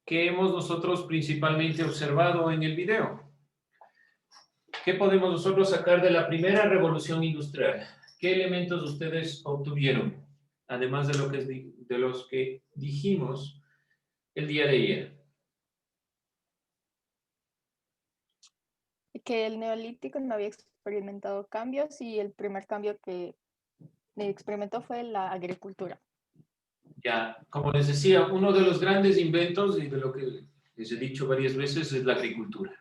¿qué hemos nosotros principalmente observado en el video? ¿Qué podemos nosotros sacar de la primera revolución industrial? ¿Qué elementos ustedes obtuvieron? Además de los que dijimos el día de ayer. Que el neolítico no había experimentado cambios y el primer cambio que experimentó fue la agricultura. Ya, como les decía, uno de los grandes inventos y de lo que les he dicho varias veces es la agricultura.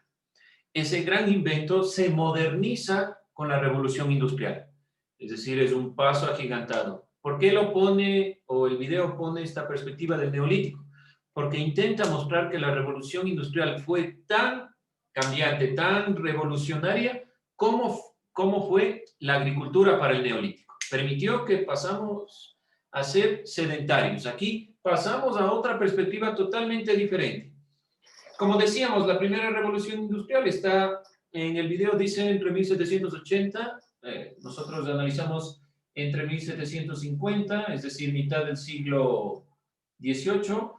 Ese gran invento se moderniza con la revolución industrial. Es decir, es un paso agigantado. ¿Por qué lo pone, o el video pone esta perspectiva del neolítico? Porque intenta mostrar que la revolución industrial fue tan cambiante, tan revolucionaria, como fue la agricultura para el neolítico. Permitió que pasamos a ser sedentarios. Aquí pasamos a otra perspectiva totalmente diferente. Como decíamos, la primera revolución industrial está en el video, dice entre 1780, nosotros analizamos entre 1750, es decir, mitad del siglo XVIII,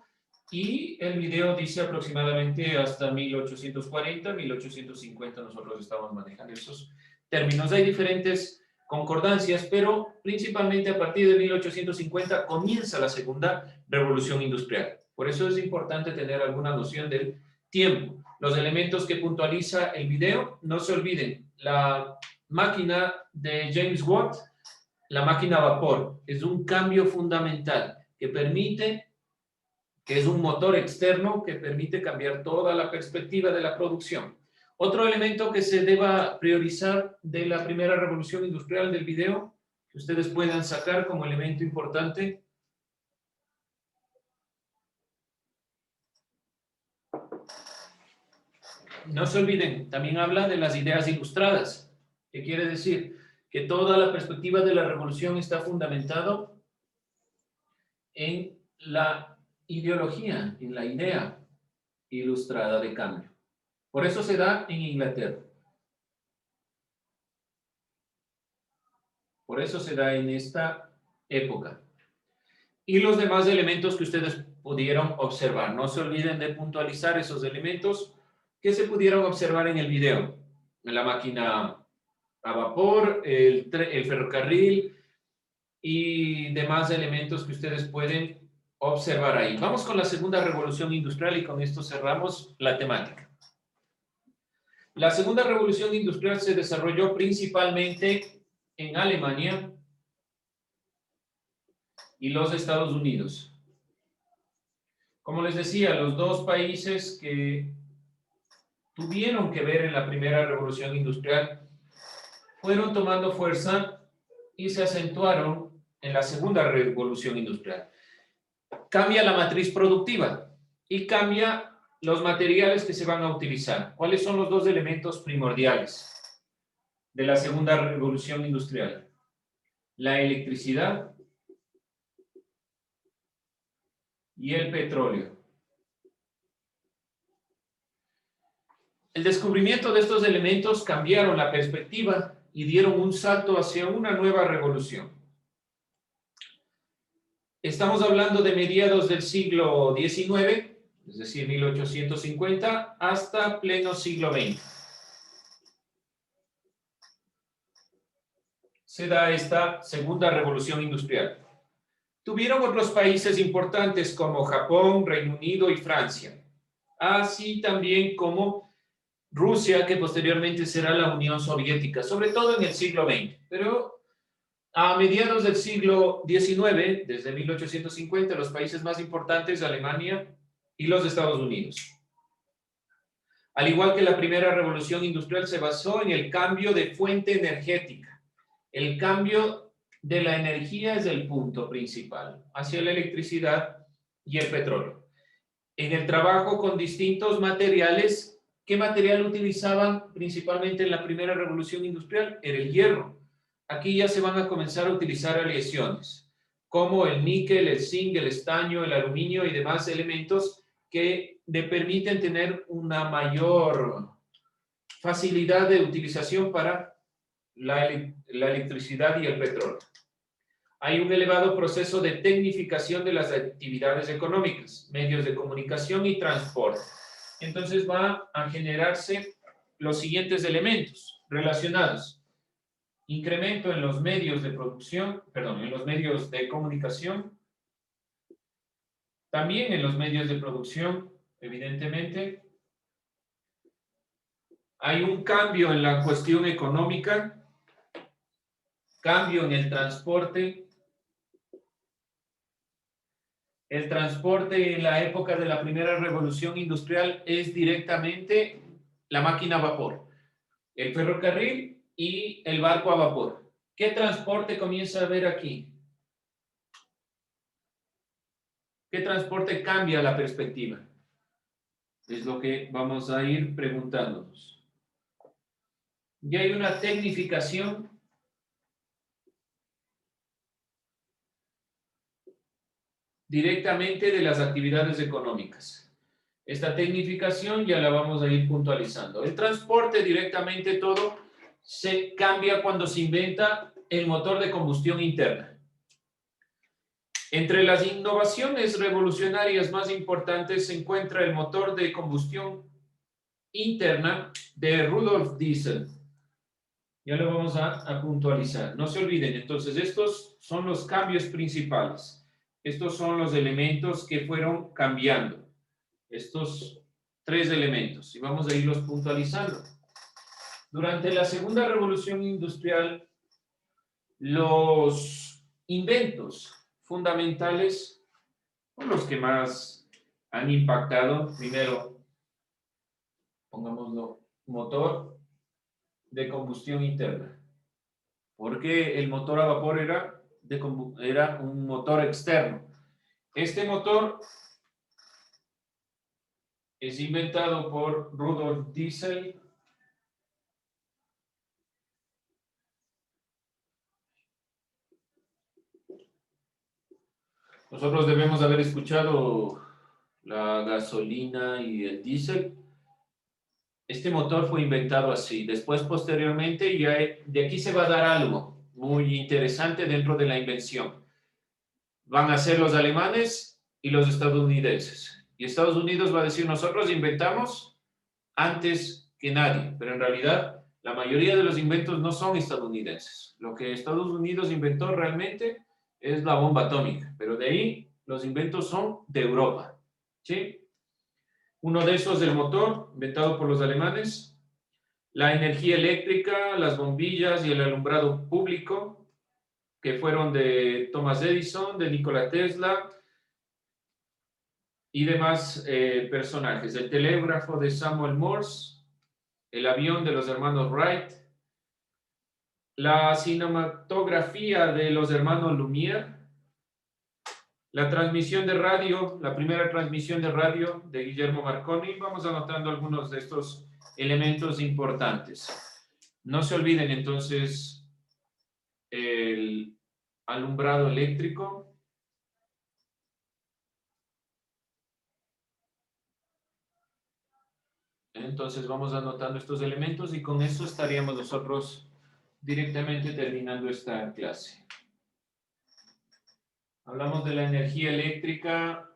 y el video dice aproximadamente hasta 1840, 1850, nosotros estamos manejando esos términos. Hay diferentes concordancias, pero principalmente a partir de 1850 comienza la segunda revolución industrial. Por eso es importante tener alguna noción del tiempo. Los elementos que puntualiza el video, no se olviden, la máquina de James Watt, la máquina a vapor, es un cambio fundamental que es un motor externo que permite cambiar toda la perspectiva de la producción. Otro elemento que se deba priorizar de la primera revolución industrial del video, que ustedes puedan sacar como elemento importante, no se olviden, también habla de las ideas ilustradas. ¿Qué quiere decir? Que toda la perspectiva de la revolución está fundamentado en la ideología, en la idea ilustrada de cambio. Por eso se da en Inglaterra. Por eso se da en esta época. Y los demás elementos que ustedes pudieron observar. No se olviden de puntualizar esos elementos que se pudieron observar en el video. La máquina a vapor, el ferrocarril y demás elementos que ustedes pueden observar ahí. Vamos con la segunda revolución industrial y con esto cerramos la temática. La segunda revolución industrial se desarrolló principalmente en Alemania y los Estados Unidos. Como les decía, los dos países que tuvieron que ver en la primera revolución industrial fueron tomando fuerza y se acentuaron en la segunda revolución industrial. Cambia la matriz productiva y cambia los materiales que se van a utilizar. ¿Cuáles son los dos elementos primordiales de la segunda revolución industrial? La electricidad y el petróleo. El descubrimiento de estos elementos cambiaron la perspectiva y dieron un salto hacia una nueva revolución. Estamos hablando de mediados del siglo XIX, es decir, 1850, hasta pleno siglo XX. Se da esta segunda revolución industrial. Tuvieron otros países importantes como Japón, Reino Unido y Francia, así también como Rusia, que posteriormente será la Unión Soviética, sobre todo en el siglo XX. Pero a mediados del siglo XIX, desde 1850, los países más importantes, Alemania y los Estados Unidos. Al igual que la primera revolución industrial se basó en el cambio de fuente energética. El cambio de la energía es el punto principal, hacia la electricidad y el petróleo. En el trabajo con distintos materiales, ¿qué material utilizaban principalmente en la primera revolución industrial? Era el hierro. Aquí ya se van a comenzar a utilizar aleaciones, como el níquel, el zinc, el estaño, el aluminio y demás elementos que le permiten tener una mayor facilidad de utilización para la electricidad y el petróleo. hay un elevado proceso de tecnificación de las actividades económicas, medios de comunicación y transporte. Entonces va a generarse los siguientes elementos relacionados. Incremento en los medios de producción, perdón, en los medios de comunicación, también en los medios de producción, evidentemente. Hay un cambio en la cuestión económica, cambio en el transporte. El transporte en la época de la primera revolución industrial es directamente la máquina a vapor, el ferrocarril y el barco a vapor. ¿Qué transporte comienza a haber aquí? ¿Qué transporte cambia la perspectiva? Es lo que vamos a ir preguntándonos. Ya hay una tecnificación directamente de las actividades económicas. Esta tecnificación ya la vamos a ir puntualizando. El transporte directamente todo se cambia cuando se inventa el motor de combustión interna. Entre las innovaciones revolucionarias más importantes se encuentra el motor de combustión interna de Rudolf Diesel. Ya lo vamos a puntualizar. No se olviden, entonces, estos son los cambios principales. Estos son los elementos que fueron cambiando. Estos 3 elementos. Y vamos a irlos puntualizando. Durante la segunda revolución industrial, los inventos fundamentales son los que más han impactado. Primero, pongámoslo, motor de combustión interna. Porque el motor a vapor era un motor externo. Este motor es inventado por Rudolf Diesel. Nosotros debemos haber escuchado la gasolina y el diésel. Este motor fue inventado así. Después, posteriormente, ya de aquí se va a dar algo muy interesante dentro de la invención. Van a ser los alemanes y los estadounidenses. Y Estados Unidos va a decir, nosotros inventamos antes que nadie, pero en realidad la mayoría de los inventos no son estadounidenses. Lo que Estados Unidos inventó realmente es la bomba atómica, pero de ahí los inventos son de Europa, ¿sí? Uno de esos, el motor, inventado por los alemanes, la energía eléctrica, las bombillas y el alumbrado público, que fueron de Thomas Edison, de Nikola Tesla y demás personajes. El telégrafo de Samuel Morse, el avión de los hermanos Wright, la cinematografía de los hermanos Lumière, la transmisión de radio, la primera transmisión de radio de Guillermo Marconi. Vamos anotando algunos de estos elementos importantes. No se olviden entonces el alumbrado eléctrico. Entonces vamos anotando estos elementos y con eso estaríamos nosotros directamente terminando esta clase. Hablamos de la energía eléctrica.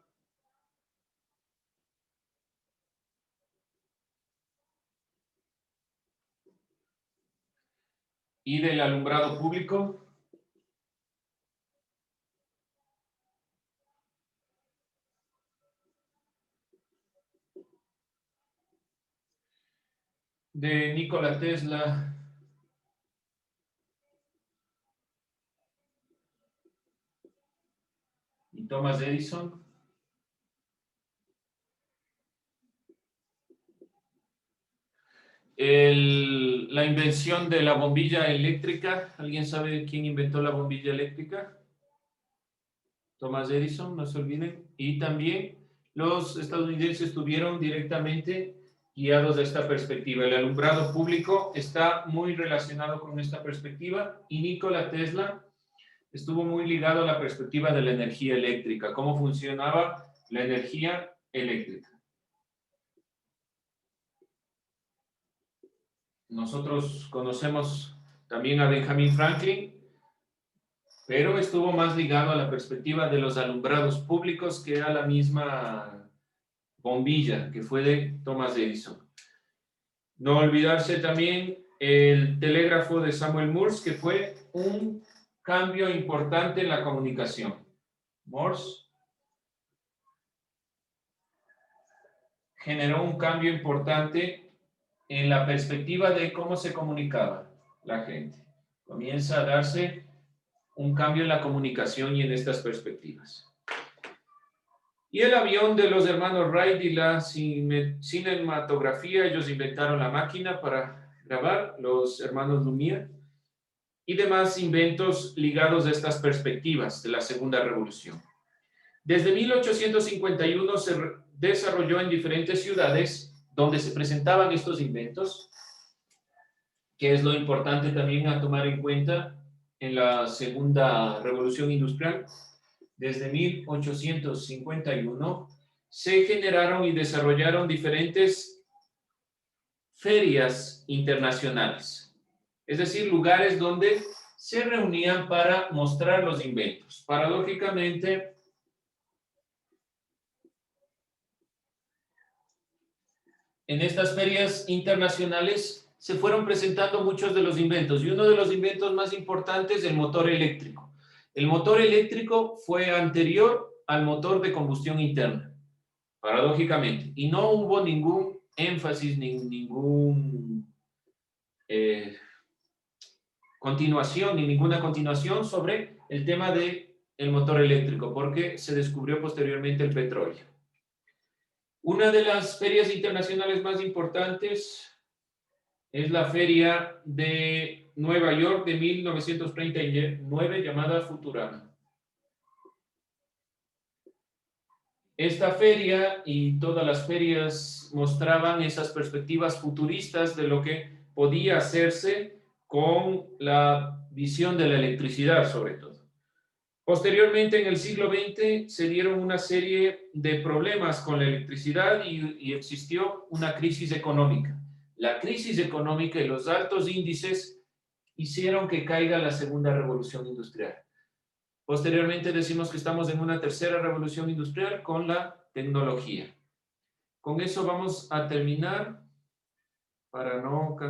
Y del alumbrado público. De Nikola Tesla. Y Thomas Edison. La invención de la bombilla eléctrica. ¿Alguien sabe quién inventó la bombilla eléctrica? Thomas Edison, no se olviden. Y también los estadounidenses estuvieron directamente guiados de esta perspectiva. El alumbrado público está muy relacionado con esta perspectiva y Nikola Tesla estuvo muy ligado a la perspectiva de la energía eléctrica, cómo funcionaba la energía eléctrica. Nosotros conocemos también a Benjamin Franklin, pero estuvo más ligado a la perspectiva de los alumbrados públicos que a la misma bombilla que fue de Thomas Edison. No olvidarse también el telégrafo de Samuel Morse, que fue un cambio importante en la comunicación. Morse generó un cambio importante en la perspectiva de cómo se comunicaba la gente. Comienza a darse un cambio en la comunicación y en estas perspectivas. Y el avión de los hermanos Wright y la cinematografía, ellos inventaron la máquina para grabar, los hermanos Lumière, y demás inventos ligados a estas perspectivas de la Segunda Revolución. Desde 1851 se desarrolló en diferentes ciudades donde se presentaban estos inventos, que es lo importante también a tomar en cuenta en la Segunda Revolución Industrial. Desde 1851 se generaron y desarrollaron diferentes ferias internacionales, es decir, lugares donde se reunían para mostrar los inventos. Paradójicamente, en estas ferias internacionales se fueron presentando muchos de los inventos, y uno de los inventos más importantes es el motor eléctrico. El motor eléctrico fue anterior al motor de combustión interna, paradójicamente, y no hubo ningún énfasis, ninguna continuación sobre el tema del motor eléctrico, porque se descubrió posteriormente el petróleo. Una de las ferias internacionales más importantes es la feria de Nueva York de 1939, llamada Futurama. Esta feria y todas las ferias mostraban esas perspectivas futuristas de lo que podía hacerse con la visión de la electricidad, sobre todo. Posteriormente, en el siglo XX, se dieron una serie de problemas con la electricidad y existió una crisis económica. La crisis económica y los altos índices hicieron que caiga la segunda revolución industrial. Posteriormente decimos que estamos en una tercera revolución industrial con la tecnología. Con eso vamos a terminar para no cansar.